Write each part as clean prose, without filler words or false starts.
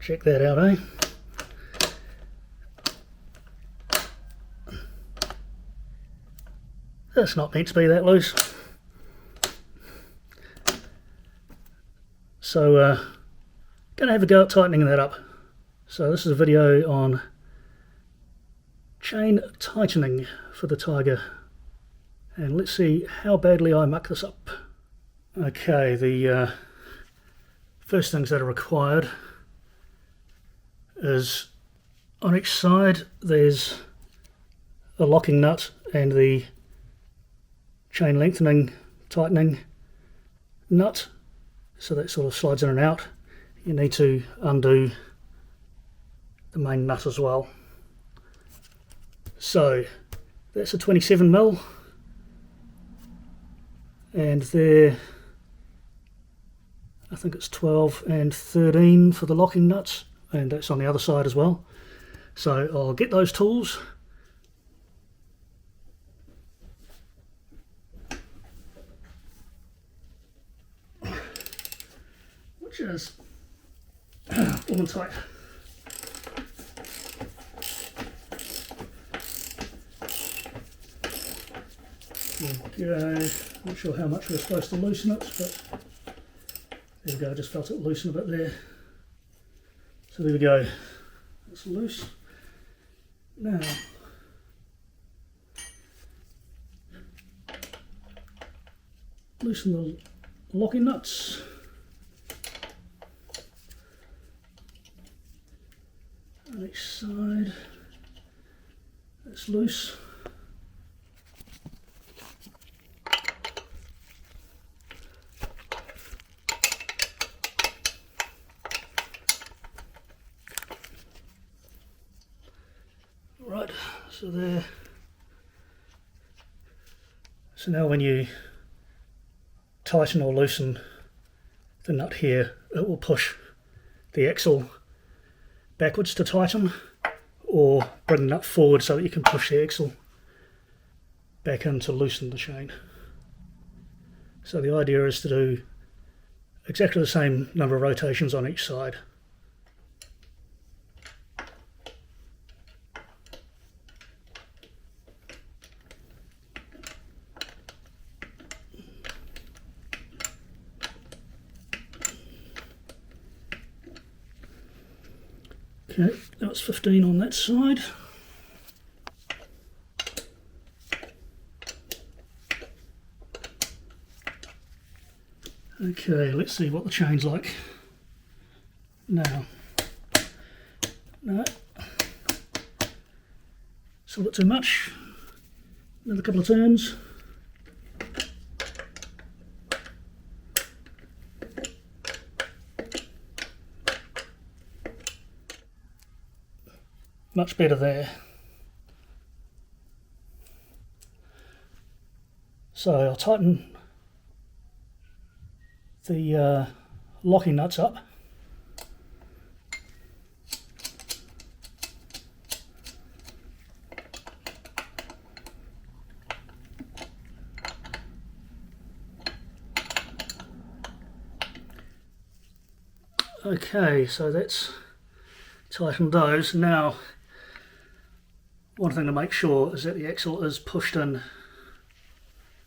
Check that out, eh? That's not meant to be that loose. So, gonna have a go at tightening that up. So this is a video on chain tightening for the Tiger. And let's see how badly I muck this up. Okay, the first things that are required is on each side there's a locking nut and the chain lengthening, tightening nut, so that sort of slides in and out. You need to undo the main nut as well. So that's a 27mm, and there I think it's 12 and 13 for the locking nuts, and that's on the other side as well. So I'll get those tools, which is woman tight. Okay, not sure how much we're supposed to loosen it, but there we go, I just felt it loosen a bit there. So there we go, it's loose. Now, loosen the locking nuts. On each side, it's loose. Right, so there. So now when you tighten or loosen the nut here, it will push the axle backwards to tighten, or bring the nut forward so that you can push the axle back in to loosen the chain. So the idea is to do exactly the same number of rotations on each side. Okay, that was 15 on that side. Okay, let's see what the chain's like now. No, it's a bit too much. Another couple of turns. Much better there. So I'll tighten the locking nuts up. Okay, so that's tightened those. Now, one thing to make sure is that the axle is pushed in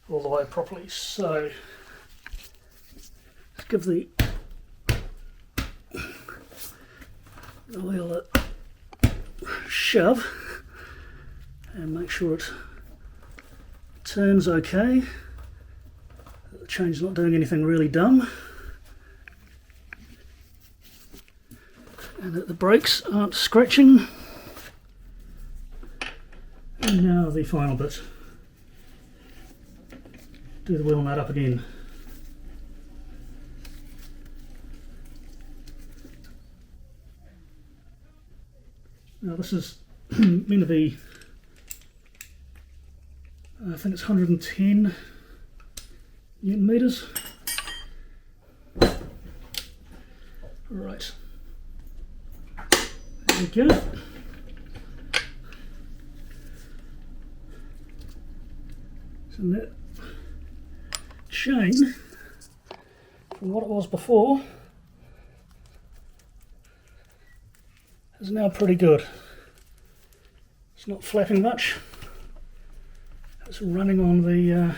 all the way properly. So let's give the wheel a shove and make sure it turns okay. The chain's not doing anything really dumb, and that the brakes aren't scratching. And now the final bit. Do the wheel nut up again. Now this is meant to be, I think it's 110 Newton meters. Right. There we go. So that chain, from what it was before, is now pretty good. It's not flapping much. It's running on the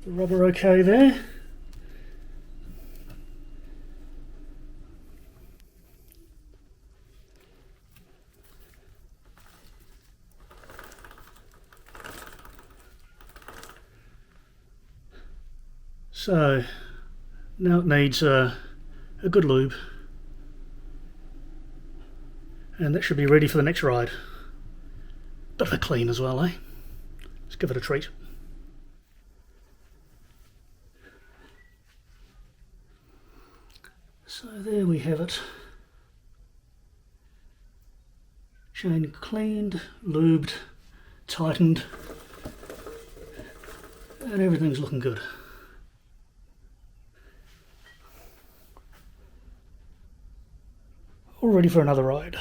rubber okay there. So now it needs a good lube, and that should be ready for the next ride. Bit of a clean as well, eh? Let's give it a treat. So there we have it. Chain cleaned, lubed, tightened, and everything's looking good. All ready for another ride.